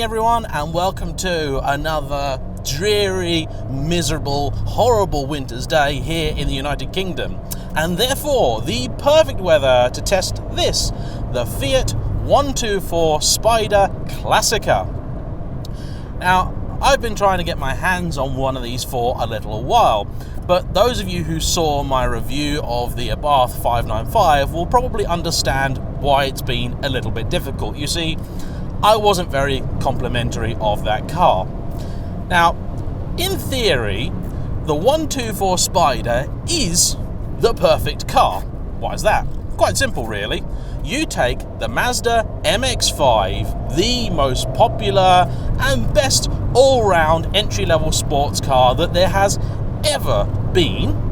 morning, everyone, and welcome to another dreary, miserable, horrible winter's day here in the United Kingdom, and therefore the perfect weather to test this, the Fiat 124 Spider Classica. Now, I've been trying to get my hands on one of these for a little while, but those of you who saw my review of the Abarth 595 will probably understand why it's been a little bit difficult. You see, I wasn't very complimentary of that car. Now, in theory, the 124 Spider is the perfect car. Why is that? Quite simple, really. You take the Mazda MX-5, the most popular and best all-round entry-level sports car that there has ever been,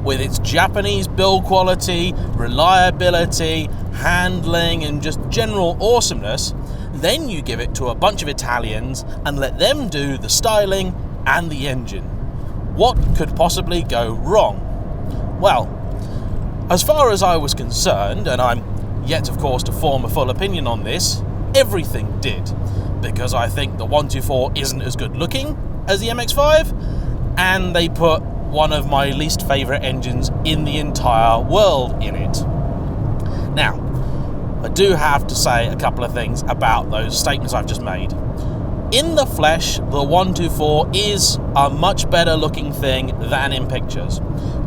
with its Japanese build quality, reliability, handling, and just general awesomeness. Then you give it to a bunch of Italians and let them do the styling and the engine. What could possibly go wrong? Well, as far as I was concerned, and I'm yet of course to form a full opinion on this, everything did, because I think the 124 isn't as good looking as the MX-5, and they put one of my least favourite engines in the entire world in it. Now, I do have to say a couple of things about those statements I've just made. In the flesh, the 124 is a much better looking thing than in pictures.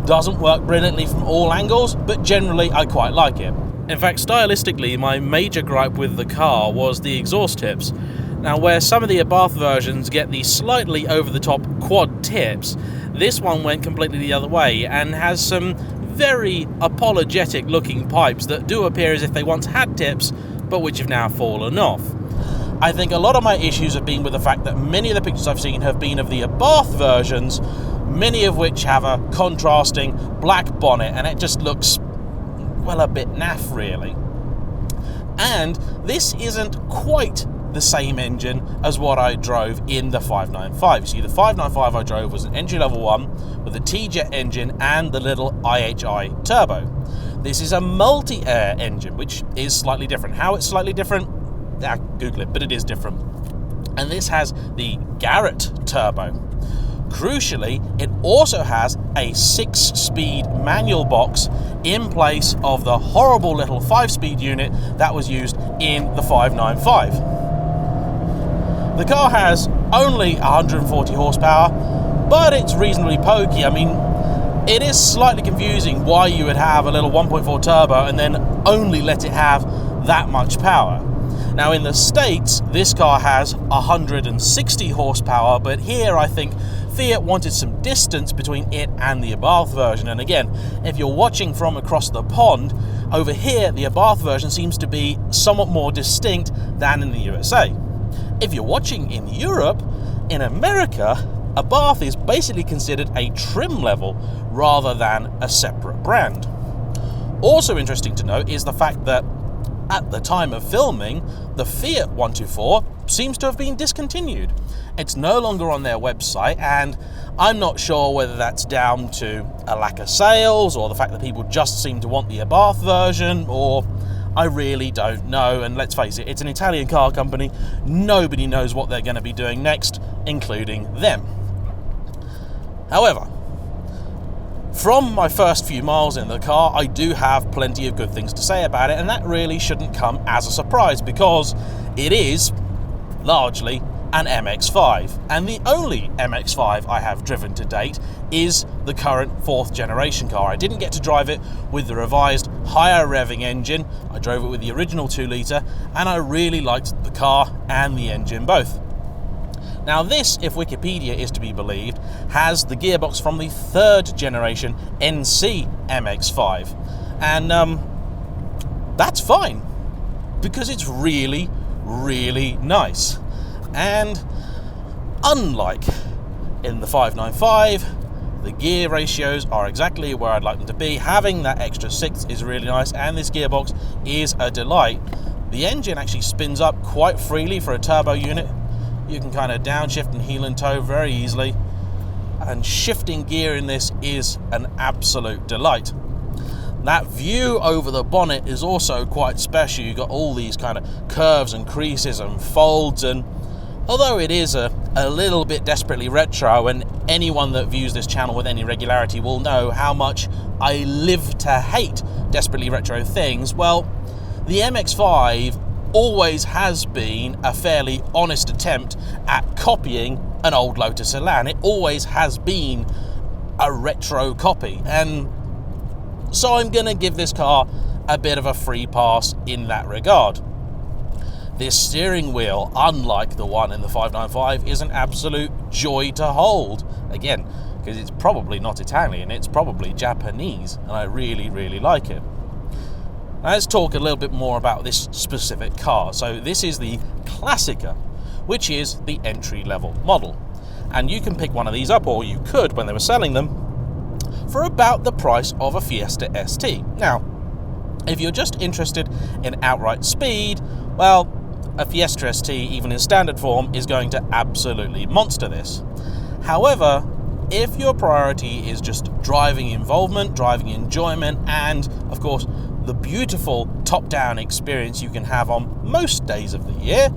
Doesn't work brilliantly from all angles, but generally I quite like it. In fact, stylistically, my major gripe with the car was the exhaust tips. Now, where some of the Abarth versions get the slightly over-the-top quad tips, this one went completely the other way and has some very apologetic-looking pipes that do appear as if they once had tips, but which have now fallen off. I think a lot of my issues have been with the fact that many of the pictures I've seen have been of the Abarth versions, many of which have a contrasting black bonnet, and it just looks, well, a bit naff, really. And this isn't quite the same engine as what I drove in the 595. You see, the 595 I drove was an entry-level one with a T-Jet engine and the little IHI turbo. This is a multi-air engine, which is slightly different. How it's slightly different? Google it, but it is different. And this has the Garrett turbo. Crucially, it also has a 6-speed manual box in place of the horrible little 5-speed unit that was used in the 595. The car has only 140 horsepower, but it's reasonably pokey. I mean, it is slightly confusing why you would have a little 1.4 turbo and then only let it have that much power. Now, in the States, this car has 160 horsepower, but here I think Fiat wanted some distance between it and the Abarth version. And again, if you're watching from across the pond, over here the Abarth version seems to be somewhat more distinct than in the USA. If you're watching in Europe, in America, Abarth is basically considered a trim level rather than a separate brand. Also interesting to note is the fact that at the time of filming, the Fiat 124 seems to have been discontinued. It's no longer on their website, and I'm not sure whether that's down to a lack of sales or the fact that people just seem to want the Abarth version, or I really don't know. And let's face it, it's an Italian car company. Nobody knows what they're going to be doing next, including them. However, from my first few miles in the car, I do have plenty of good things to say about it, and that really shouldn't come as a surprise because it is largely an MX-5, and the only MX-5 I have driven to date is the current 4th generation car. I didn't get to drive it with the revised higher revving engine. I drove it with the original 2-litre, and I really liked the car and the engine both. Now this, if Wikipedia is to be believed, has the gearbox from the 3rd generation NC MX-5, and that's fine because it's really, really nice. And unlike in the 595, the gear ratios are exactly where I'd like them to be. Having that extra 6 is really nice, and this gearbox is a delight. The engine actually spins up quite freely for a turbo unit. You can kind of downshift and heel and toe very easily, and shifting gear in this is an absolute delight. That view over the bonnet is also quite special. You've got all these kind of curves and creases and folds, and although it is a little bit desperately retro, and anyone that views this channel with any regularity will know how much I live to hate desperately retro things, well, the MX-5 always has been a fairly honest attempt at copying an old Lotus Elan. It always has been a retro copy, and so I'm going to give this car a bit of a free pass in that regard. This steering wheel, unlike the one in the 595, is an absolute joy to hold. Again, because it's probably not Italian, it's probably Japanese, and I really, really like it. Now let's talk a little bit more about this specific car. So this is the Classica, which is the entry-level model. And you can pick one of these up, or you could when they were selling them, for about the price of a Fiesta ST. Now, if you're just interested in outright speed, well, a Fiesta ST, even in standard form, is going to absolutely monster this. However, if your priority is just driving involvement, driving enjoyment, and, of course, the beautiful top-down experience you can have on most days of the year,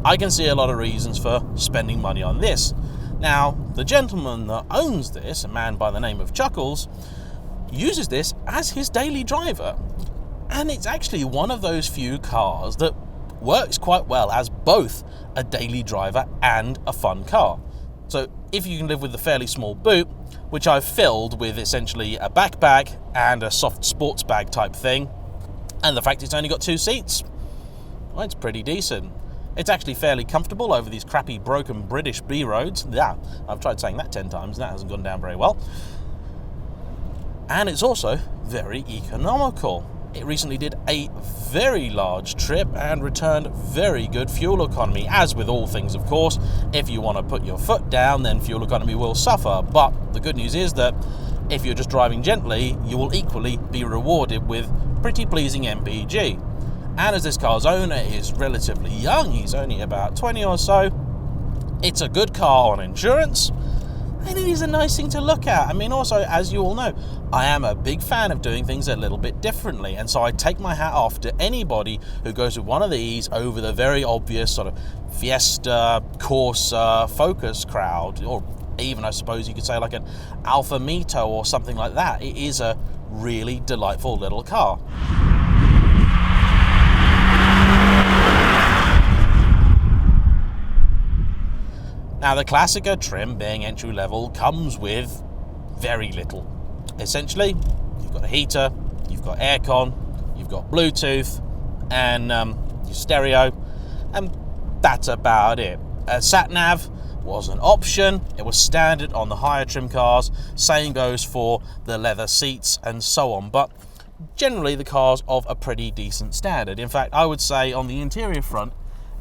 I can see a lot of reasons for spending money on this. Now, the gentleman that owns this, a man by the name of Chuckles, uses this as his daily driver. And it's actually one of those few cars that works quite well as both a daily driver and a fun car. So if you can live with the fairly small boot, which I've filled with essentially a backpack and a soft sports bag type thing, and the fact it's only got 2 seats, well, it's pretty decent. It's actually fairly comfortable over these crappy broken British B roads. Yeah, I've tried saying that 10 times and that hasn't gone down very well. And it's also very economical. It recently did a very large trip and returned very good fuel economy. As with all things, of course, if you want to put your foot down, then fuel economy will suffer. But the good news is that if you're just driving gently, you will equally be rewarded with pretty pleasing MPG. And as this car's owner is relatively young, he's only about 20 or so, it's a good car on insurance, and it is a nice thing to look at. I mean, also, as you all know, I am a big fan of doing things a little bit differently, and so I take my hat off to anybody who goes with one of these over the very obvious sort of Fiesta, Corsa, Focus crowd, or even, I suppose you could say, like an Alfa Mito or something like that. It is a really delightful little car. Now, the Classica trim, being entry level, comes with very little. Essentially, you've got a heater, you've got aircon, you've got Bluetooth, and your stereo, and that's about it. Sat-nav was an option. It was standard on the higher trim cars. Same goes for the leather seats and so on. But generally, the car's of a pretty decent standard. In fact, I would say on the interior front,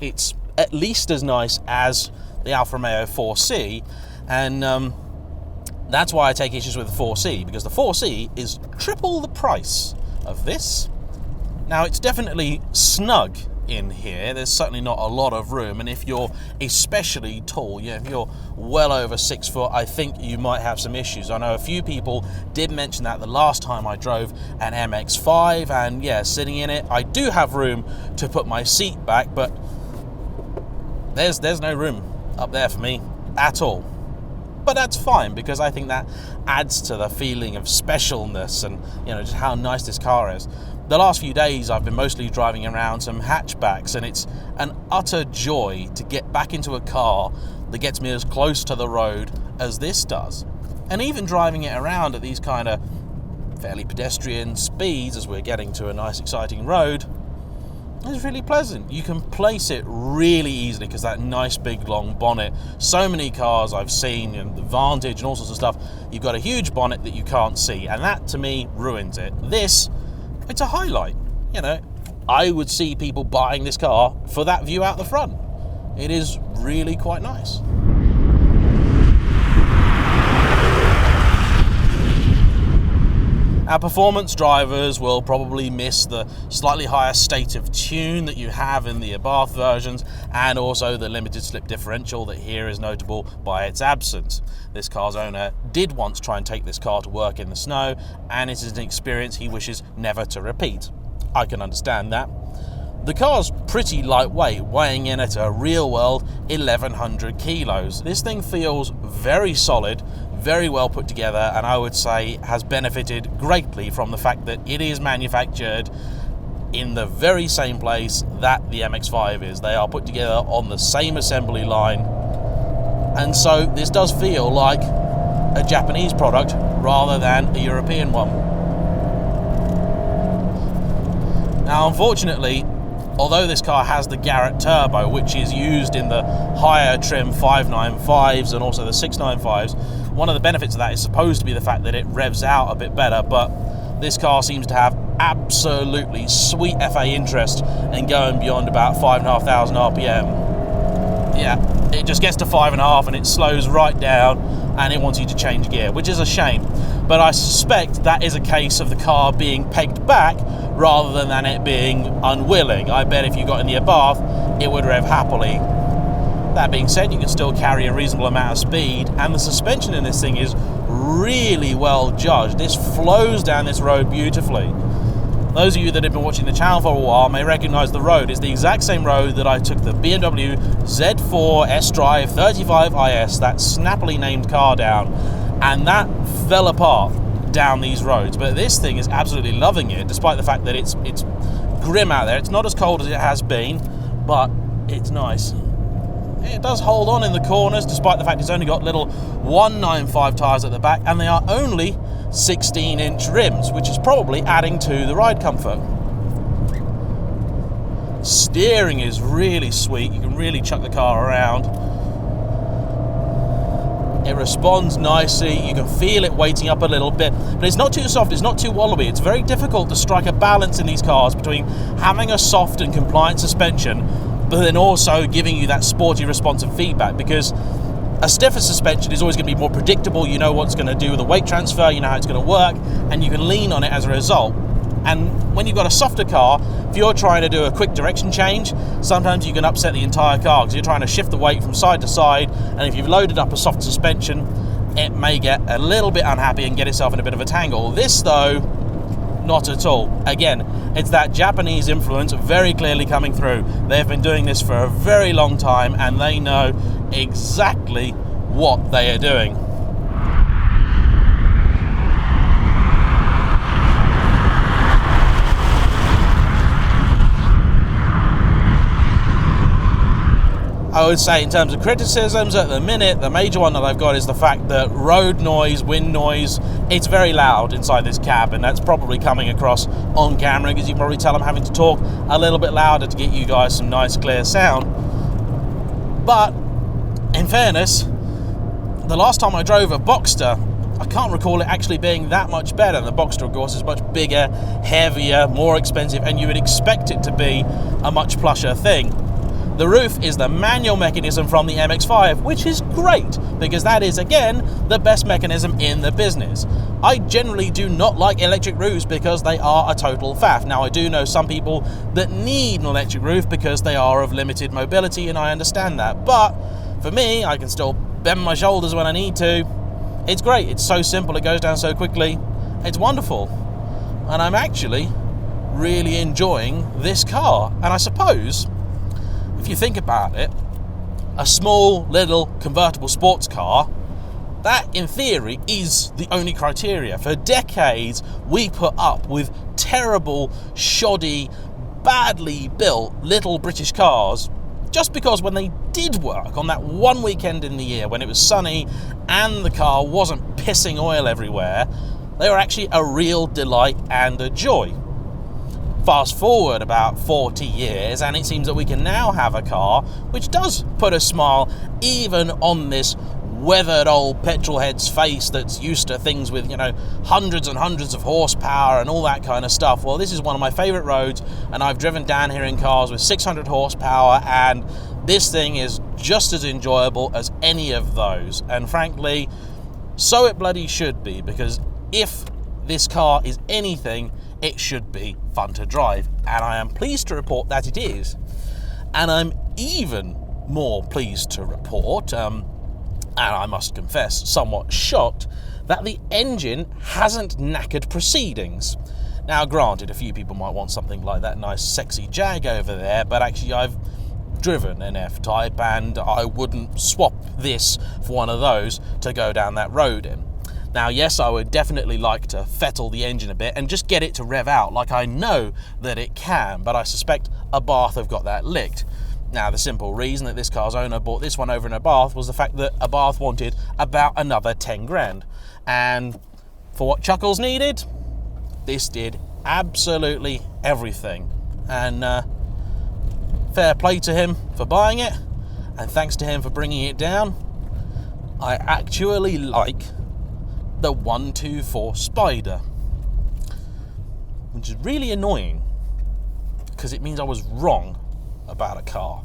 it's at least as nice as the Alfa Romeo 4C, and that's why I take issues with the 4C, because the 4C is triple the price of this. Now, it's definitely snug in here. There's certainly not a lot of room, and if you're especially tall, if you're well over 6 foot, I think you might have some issues. I know a few people did mention that the last time I drove an MX-5, and yeah, sitting in it, I do have room to put my seat back, but there's no room up there for me at all. But that's fine, because I think that adds to the feeling of specialness and, just how nice this car is. The last few days I've been mostly driving around some hatchbacks, and it's an utter joy to get back into a car that gets me as close to the road as this does. And even driving it around at these kind of fairly pedestrian speeds, as we're getting to a nice exciting road, it's really pleasant. You can place it really easily because that nice big long bonnet. So many cars I've seen, the Vantage and all sorts of stuff, you've got a huge bonnet that you can't see, and that to me ruins it. This, it's a highlight. I would see people buying this car for that view out the front. It is really quite nice. Our performance drivers will probably miss the slightly higher state of tune that you have in the Abarth versions, and also the limited slip differential that here is notable by its absence. This car's owner did once try and take this car to work in the snow, and it is an experience he wishes never to repeat. I can understand that. The car's pretty lightweight, weighing in at a real-world 1,100 kilos. This thing feels very solid, very well put together, and I would say has benefited greatly from the fact that it is manufactured in the very same place that the MX-5 is. They are put together on the same assembly line, and so this does feel like a Japanese product rather than a European one. Now, unfortunately, although this car has the Garrett turbo, which is used in the higher trim 595s and also the 695s, one of the benefits of that is supposed to be the fact that it revs out a bit better, but this car seems to have absolutely sweet FA interest in going beyond about 5,500 RPM. Yeah, it just gets to 5.5 and it slows right down and it wants you to change gear, which is a shame. But I suspect that is a case of the car being pegged back rather than it being unwilling. I bet if you got in the Abarth, it would rev happily. That being said, you can still carry a reasonable amount of speed, and the suspension in this thing is really well judged. This flows down this road beautifully. Those of you that have been watching the channel for a while may recognize the road. It's the exact same road that I took the BMW Z4 S-Drive 35IS, that snappily named car down, and that fell apart down these roads. But this thing is absolutely loving it, despite the fact that it's grim out there. It's not as cold as it has been, but it's nice. It does hold on in the corners, despite the fact it's only got little 195 tyres at the back, and they are only 16-inch rims, which is probably adding to the ride comfort. Steering is really sweet. You can really chuck the car around. It responds nicely. You can feel it weighting up a little bit, but it's not too soft, it's not too wallaby. It's very difficult to strike a balance in these cars between having a soft and compliant suspension, but then also giving you that sporty responsive feedback, because a stiffer suspension is always going to be more predictable. You know what's going to do with the weight transfer, you know how it's going to work, and you can lean on it as a result. And when you've got a softer car, if you're trying to do a quick direction change, sometimes you can upset the entire car because you're trying to shift the weight from side to side, and if you've loaded up a soft suspension, it may get a little bit unhappy and get itself in a bit of a tangle. This, though, not at all. Again, it's that Japanese influence very clearly coming through. They've been doing this for a very long time, and they know exactly what they are doing. I would say in terms of criticisms at the minute, the major one that I've got is the fact that road noise, wind noise, it's very loud inside this cab, and that's probably coming across on camera because you can probably tell I'm having to talk a little bit louder to get you guys some nice clear sound. But in fairness, the last time I drove a Boxster, I can't recall it actually being that much better. The Boxster, of course, is much bigger, heavier, more expensive, and you would expect it to be a much plusher thing. The roof is the manual mechanism from the MX-5, which is great, because that is, again, the best mechanism in the business. I generally do not like electric roofs because they are a total faff. Now, I do know some people that need an electric roof because they are of limited mobility, and I understand that. But for me, I can still bend my shoulders when I need to. It's great. It's so simple. It goes down so quickly. It's wonderful. And I'm actually really enjoying this car. And I suppose, if you think about it, a small little convertible sports car, that in theory is the only criteria. For decades we put up with terrible, shoddy, badly built little British cars just because when they did work on that one weekend in the year when it was sunny and the car wasn't pissing oil everywhere, they were actually a real delight and a joy. Fast forward about 40 years and it seems that we can now have a car which does put a smile even on this weathered old petrol head's face that's used to things with, you know, hundreds and hundreds of horsepower and all that kind of stuff. Well, this is one of my favorite roads, and I've driven down here in cars with 600 horsepower, and this thing is just as enjoyable as any of those. And frankly, so it bloody should be, because if this car is anything it should be fun to drive, and I am pleased to report that it is. And I'm even more pleased to report, and I must confess, somewhat shocked, that the engine hasn't knackered proceedings. Now, granted, a few people might want something like that nice sexy Jag over there, but actually I've driven an F-Type and I wouldn't swap this for one of those to go down that road in. Now, yes, I would definitely like to fettle the engine a bit and just get it to rev out like I know that it can, but I suspect Abarth have got that licked. Now, the simple reason that this car's owner bought this one over in Abarth was the fact that Abarth wanted about another 10 grand. And for what Chuckles needed, this did absolutely everything. And fair play to him for buying it, and thanks to him for bringing it down. I actually like the 124 Spider, which is really annoying because it means I was wrong about a car.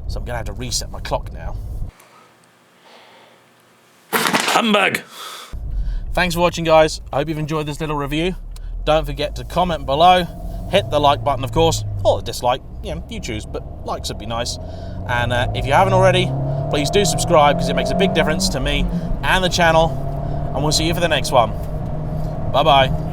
So I'm gonna have to reset my clock now. Humbug! Thanks for watching, guys. I hope you've enjoyed this little review. Don't forget to comment below, hit the like button, of course, or the dislike, you choose, but likes would be nice. And if you haven't already, please do subscribe because it makes a big difference to me and the channel. And we'll see you for the next one. Bye-bye.